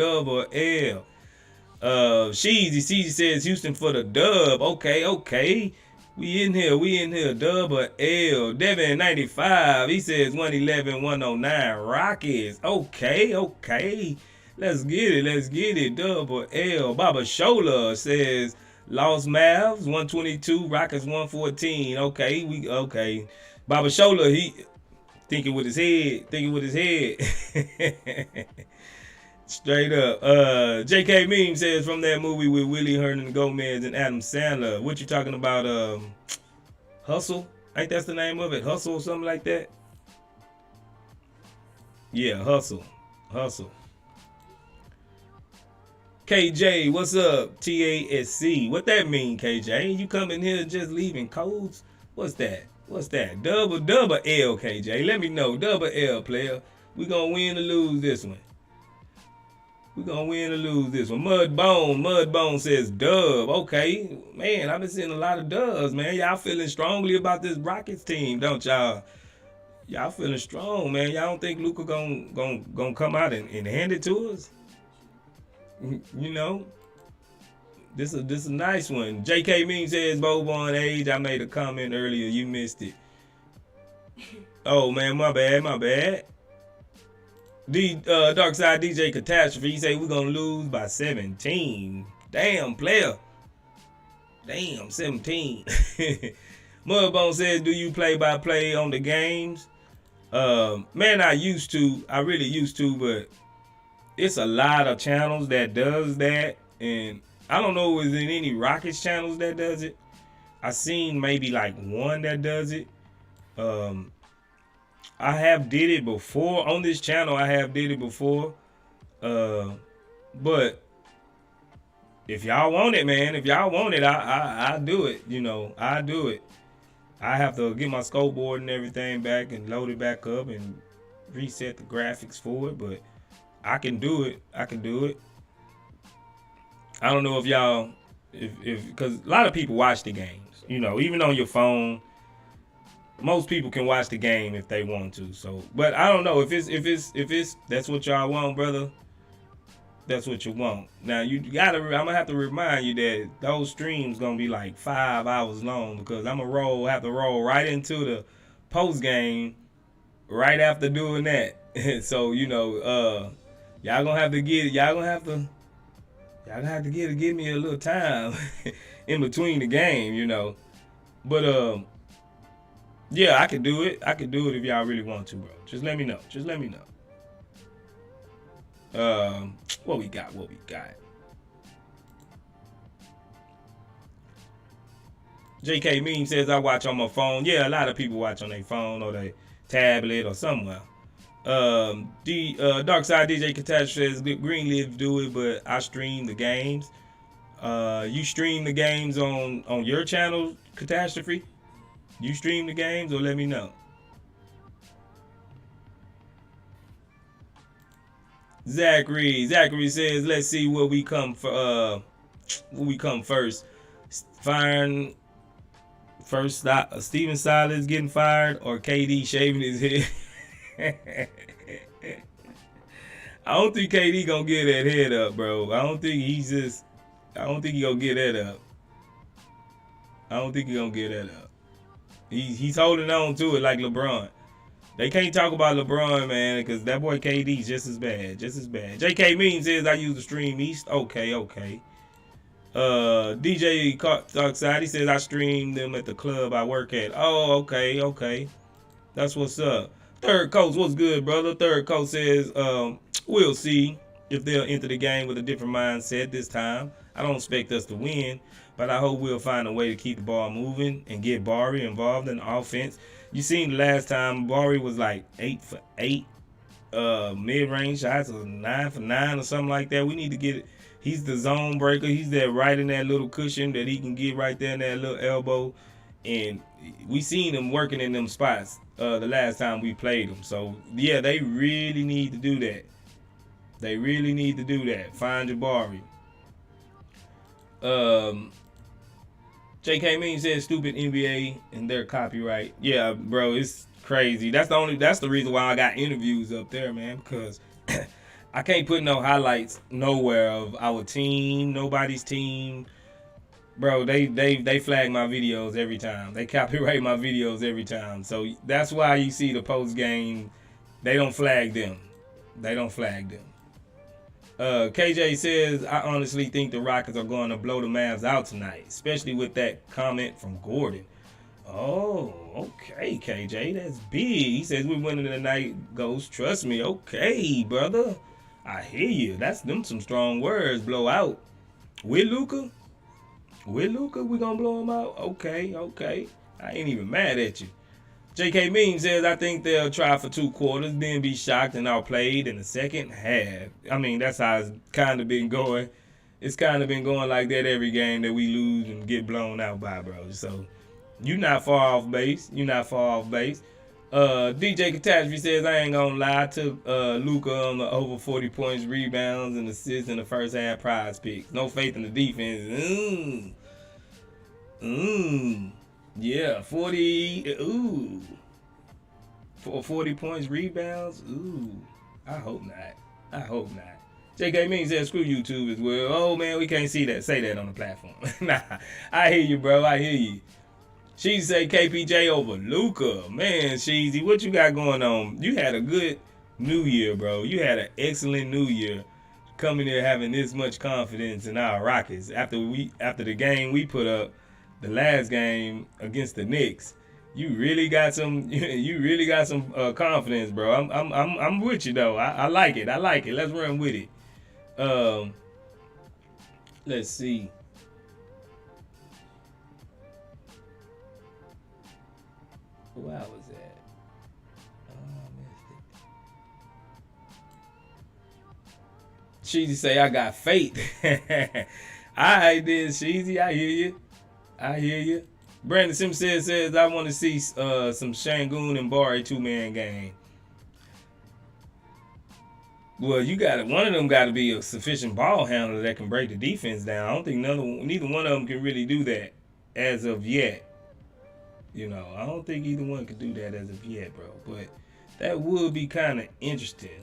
Sheezy says Houston for the dub. Okay. We in here. Dub or L. Devin 95. He says 111-109. Rockets. Okay. Let's get it. Dub or L. Baba Shola says Lost Mavs 122. Rockets 114. Okay. Baba Shola, he thinking with his head. Straight up. JK Meme says from that movie with Willie Hernan Gomez and Adam Sandler. What you talking about? Hustle? Ain't that's the name of it? Hustle or something like that? Yeah, Hustle. KJ, what's up? TASC. What that mean, KJ? Ain't you coming here just leaving codes? What's that? Double L, KJ. Let me know. Double L, player. We gonna win or lose this one. Mudbone says dub. Okay. Man, I've been seeing a lot of dubs, man. Y'all feeling strongly about this Rockets team, don't y'all? Y'all feeling strong, man. Y'all don't think Luka gonna come out and hand it to us? You know? This is a nice one. JK Meme says Boban age. I made a comment earlier. You missed it. Oh, man, my bad. Dark Side DJ Catastrophe, he say we're gonna lose by 17. Damn, player. Damn, 17. Mudbone says, do you play by play on the games? Man, I really used to, but it's a lot of channels that does that, and I don't know if there's any Rockets channels that does it. I seen maybe like one that does it. I have did it before on this channel. But if y'all want it, man, I do it. You know, I do it. I have to get my scope board and everything back and load it back up and reset the graphics for it. But I can do it. I don't know if y'all, because a lot of people watch the games. You know, even on your phone. Most people can watch the game if they want to. So, but I don't know if it's that's what y'all want, brother. That's what you want. Now I'm gonna have to remind you that those streams gonna be like 5 hours long because I'm gonna have to roll right into the post game right after doing that. So you know, y'all gonna have to give me a little time in between the game, you know. But yeah, I can do it. If y'all really want to, bro. Just let me know. What we got? JK Meme says I watch on my phone. Yeah, a lot of people watch on their phone or their tablet or somewhere. Dark Side DJ Catastrophe says Greenleaf do it, but I stream the games. You stream the games on your channel, Catastrophe? You stream the games or let me know. Zachary says, let's see where we come first. Firing first, Steven Silas getting fired or KD shaving his head. I don't think KD gonna get that head up, bro. I don't think he gonna get that up. He's holding on to it like LeBron. They can't talk about LeBron, man, because that boy KD's just as bad. Just as bad. JK Mean says I use the Stream East. Okay, okay. DJ Darkside, he says I stream them at the club I work at. Oh, okay, okay. That's what's up. Third Coach, what's good, brother? Third Coach says, we'll see if they'll enter the game with a different mindset this time. I don't expect us to win, but I hope we'll find a way to keep the ball moving and get Bari involved in the offense. You seen the last time Bari was like 8 for 8 mid-range shots, or 9 for 9 or something like that. We need to get it. He's the zone breaker. He's there right in that little cushion that he can get right there in that little elbow. And we seen him working in them spots the last time we played him. So, yeah, they really need to do that. They really need to do that. Find Jabari. JK Mean says stupid NBA and their copyright. Yeah, bro, it's crazy. That's the reason why I got interviews up there, man, because I can't put no highlights nowhere of our team, nobody's team. Bro, they flag my videos every time. They copyright my videos every time. So that's why you see the post game, they don't flag them. They don't flag them. KJ says, I honestly think the Rockets are going to blow the Mavs out tonight, especially with that comment from Gordon. Oh, okay, KJ, that's big. He says we're winning tonight, Ghost. Trust me. Okay, brother. I hear you. That's them some strong words. Blow out. With Luka? With Luka, we gonna blow him out? Okay, okay. I ain't even mad at you. JK Mean says, I think they'll try for 2 quarters, then be shocked and outplayed in the second half. I mean, that's how it's kind of been going. It's kind of been going like that every game that we lose and get blown out by, bro. So, you're not far off base. You're not far off base. DJ Catastrophe says, I ain't gonna lie. I took Luka on the over 40 points, rebounds, and assists in the first half prize picks. No faith in the defense. Yeah, 40. Ooh. 40 points, rebounds. Ooh. I hope not. I hope not. JK Mean says, screw YouTube as well. Oh, man, we can't see that. Say that on the platform. Nah, I hear you, bro. I hear you. She say KPJ over Luka. Man, Sheezy, what you got going on? You had a good New Year, bro. You had an excellent New Year. Coming here having this much confidence in our Rockets after the game we put up, the last game against the Knicks. You really got some. You really got some confidence, bro. I'm with you though. I like it. I like it. Let's run with it. Let's see. Where was that? I missed it. Sheezy say I got faith. I did, Sheezy. I hear you. I hear you. Brandon Simpson says I want to see some Sengun and Bari 2-man game. Well, you got it. One of them got to be a sufficient ball handler that can break the defense down. I don't think neither one of them can really do that as of yet. You know, I don't think either one can do that as of yet, bro. But that would be kind of interesting.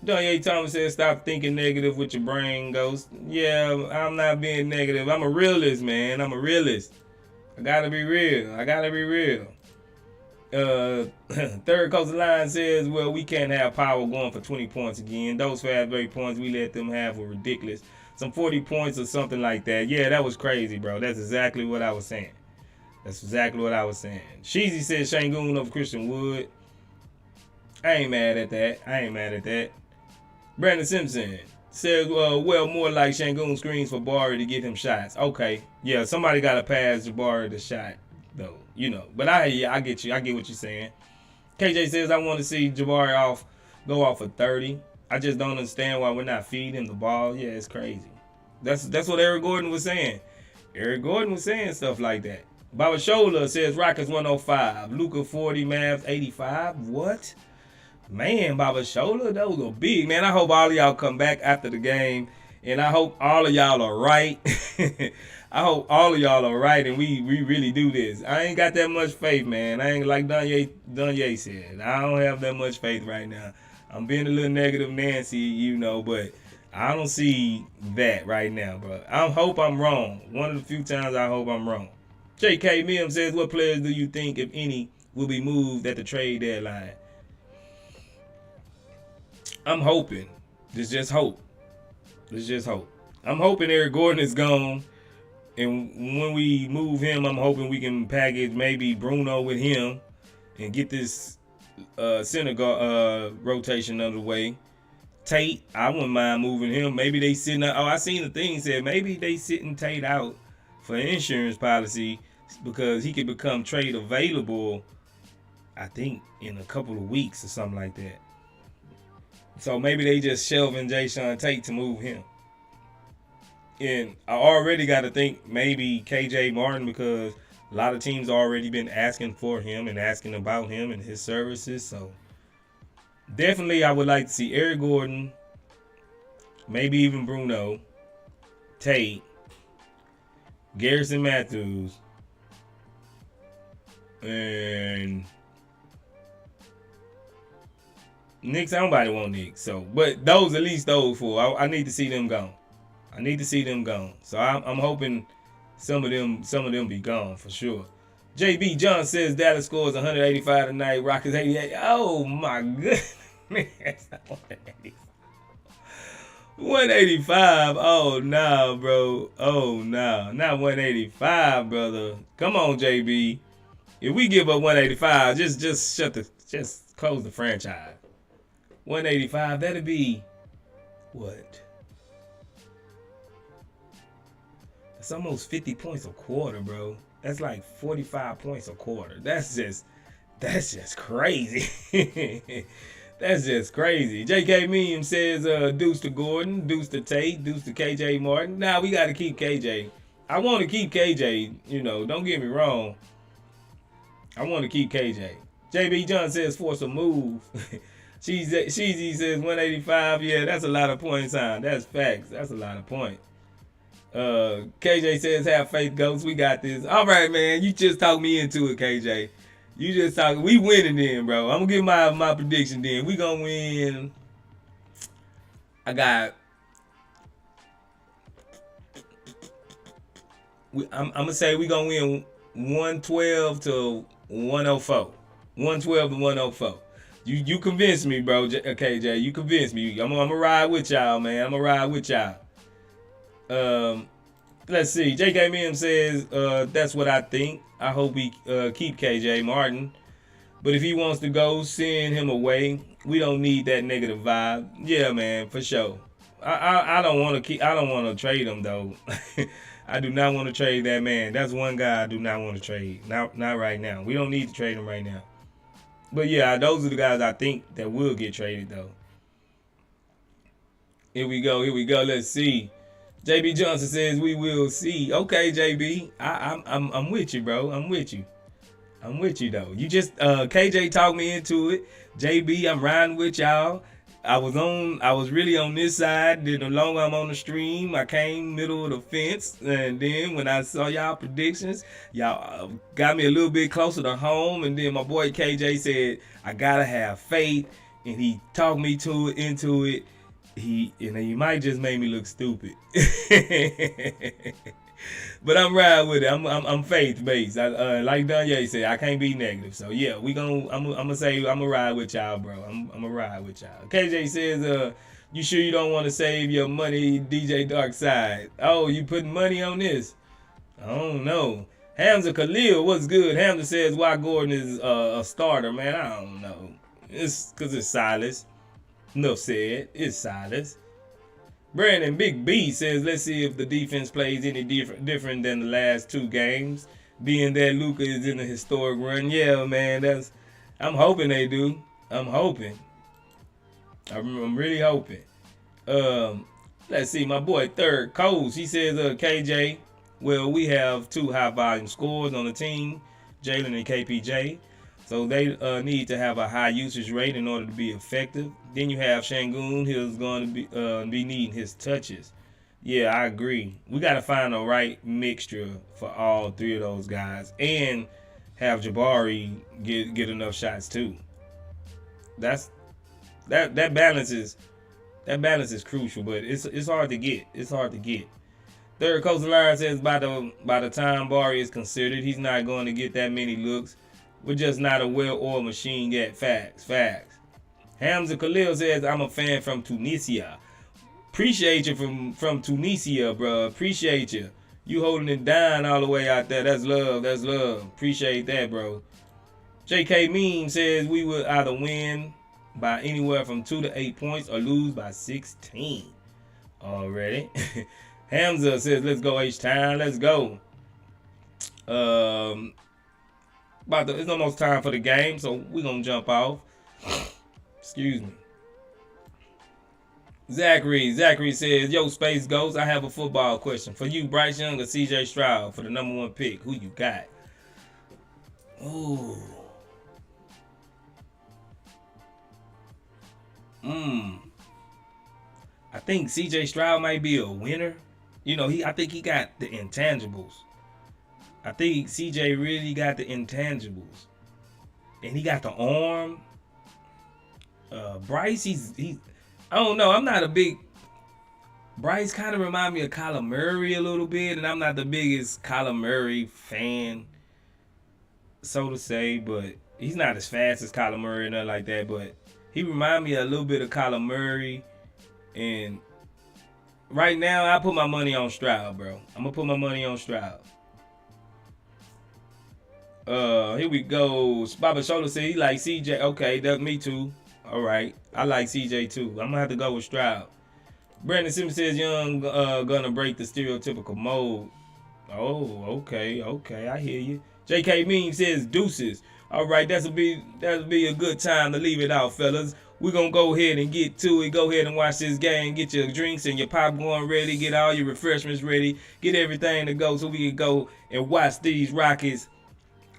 Donye Thomas says, stop thinking negative with your brain, Ghost. Yeah, I'm not being negative. I'm a realist, man. I'm a realist. I gotta be real. I gotta be real. Third Coast Line says, well, we can't have power going for 20 points again. Those fast break points we let them have were ridiculous. Some 40 points or something like that. Yeah, that was crazy, bro. That's exactly what I was saying. That's exactly what I was saying. Sheezy says Sengun over Christian Wood. I ain't mad at that. I ain't mad at that. Brandon Simpson says, well, more like Sengun screens for Bari to get him shots. Okay. Yeah, somebody got to pass Jabari the shot, though. You know. But I get you. I get what you're saying. KJ says, I want to see Jabari go off for 30. I just don't understand why we're not feeding him the ball. Yeah, it's crazy. That's what Eric Gordon was saying. Eric Gordon was saying stuff like that. Baba Shola says Rockets 105. Luka 40, Mavs 85. What? Man, Baba Shola, those are big. Man, I hope all of y'all come back after the game. And I hope all of y'all are right. I hope all of y'all are right and we really do this. I ain't got that much faith, man. I ain't like Donye said. I don't have that much faith right now. I'm being a little negative Nancy, you know, but I don't see that right now, bro. I hope I'm wrong. One of the few times I hope I'm wrong. JK Mim says, what players do you think, if any, will be moved at the trade deadline? I'm hoping. There's just hope. There's just hope. I'm hoping Eric Gordon is gone. And when we move him, I'm hoping we can package maybe Bruno with him and get this center rotation underway. Tate, I wouldn't mind moving him. Maybe they sitting out. Oh, I seen the thing said maybe they sitting Tate out for insurance policy because he could become trade available, I think, in a couple of weeks or something like that. So maybe they just shelving Jayson Tate to move him. And I already got to think maybe KJ Martin because a lot of teams already been asking for him and asking about him and his services. So definitely I would like to see Eric Gordon, maybe even Bruno, Tate, Garrison Matthews, and Knicks. Nobody want Knicks. So, but those, at least those four, I need to see them gone. I need to see them gone. So I'm hoping some of them be gone for sure. JB John says Dallas scores 185 tonight. Rockets 88. Oh my goodness. 185. Oh no, bro. Oh no. Not 185, brother. Come on, JB. If we give up 185, just close the franchise. 185, that'd be what? That's almost 50 points a quarter, bro. That's like 45 points a quarter. That's just crazy. That's just crazy. JK Meme says deuce to Gordon, deuce to Tate, deuce to KJ Martin. Nah, we got to keep KJ. I want to keep KJ, don't get me wrong. I want to keep KJ. JB John says force a move. Sheezy says 185. Yeah, that's a lot of points, huh? That's facts. That's a lot of points. KJ says have faith, Ghost. We got this. All right, man. You just talked me into it, KJ. You just talk. We winning then, bro. I'm gonna give my prediction then. We gonna win. I'm gonna say we gonna win 112 to 104. 112 to 104. You convinced me, bro. KJ, you convinced me. I'm gonna ride with y'all, man. I'm gonna ride with y'all. Let's see. JK Mim says that's what I think. I hope we keep KJ Martin, but if he wants to go, send him away. We don't need that negative vibe. Yeah, man, for sure. I don't want to keep. I don't want to trade him though. I do not want to trade that man. That's one guy I do not want to trade. Not right now. We don't need to trade him right now. But yeah, those are the guys I think that will get traded though. Here we go. Let's see. JB Johnson says we will see. Okay, JB, I'm with you, bro. I'm with you though. You just KJ talked me into it. JB, I'm riding with y'all. I was really on this side. Then the longer I'm on the stream, I came middle of the fence. And then when I saw y'all predictions, y'all got me a little bit closer to home. And then my boy KJ said I gotta have faith, and he talked me into it. He might just make me look stupid, but I'm riding with it. I'm faith based. Like Danye said, I can't be negative. So yeah, I'm gonna say I'm gonna ride with y'all, bro. I'm gonna ride with y'all. KJ says, you sure you don't want to save your money, DJ Dark Side? Oh, you putting money on this? I don't know. Hamza Khalil, what's good? Hamza says why Gordon is a starter, man. I don't know. It's because it's Silas. Enough said. It's Silas. Brandon Big B says, let's see if the defense plays any different than the last two games. Being that Luka is in a historic run. Yeah, man, I'm hoping they do. I'm hoping. I'm really hoping. Let's see, my boy Third Coast. He says, KJ, well, we have two high volume scorers on the team, Jalen and KPJ. So they need to have a high usage rate in order to be effective. Then you have Sengun, who's going to be needing his touches. Yeah, I agree. We got to find the right mixture for all three of those guys, and have Jabari get enough shots too. That balance is crucial, but it's hard to get. It's hard to get. Third Coastal Line says by the time Bari is considered, he's not going to get that many looks. We're just not a well-oiled machine yet. Facts. Hamza Khalil says, I'm a fan from Tunisia. Appreciate you from Tunisia, bro. Appreciate you. You holding it down all the way out there. That's love. That's love. Appreciate that, bro. JK Meme says we would either win by anywhere from 2 to 8 points or lose by 16. Already. Hamza says, let's go H-Town. Let's go. It's almost time for the game, so we're going to jump off. Excuse me. Zachary says, yo, Space Ghost, I have a football question. For you, Bryce Young or CJ Stroud for the number 1 pick? Who you got? Ooh. I think CJ Stroud might be a winner. You know, I think he got the intangibles. I think CJ really got the intangibles. And he got the arm. Bryce, he's I don't know. I'm not a big. Bryce kind of remind me of Kyler Murray a little bit, and I'm not the biggest Kyler Murray fan, so to say. But he's not as fast as Kyler Murray and nothing like that. But he remind me a little bit of Kyler Murray. And right now, I put my money on Stroud, bro. I'm gonna put my money on Stroud. Here we go. Baba Shoulder said he like CJ. Okay, that's me too. All right, I like CJ too. I'm gonna have to go with Stroud. Brandon Simmons says Young gonna break the stereotypical mold. Oh, okay, I hear you. JK Meme says deuces. All right, that'll be a good time to leave it out, fellas. We're gonna go ahead and get to it. Go ahead and watch this game. Get your drinks and your popcorn ready. Get all your refreshments ready. Get everything to go so we can go and watch these Rockets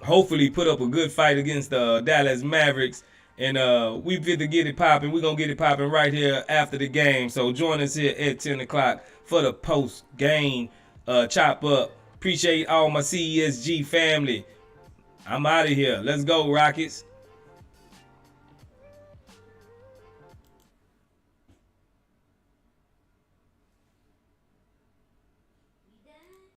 hopefully put up a good fight against the Dallas Mavericks. And we fit to get it popping. We're going to get it popping right here after the game. So join us here at 10 o'clock for the post-game chop up. Appreciate all my CESG family. I'm out of here. Let's go, Rockets.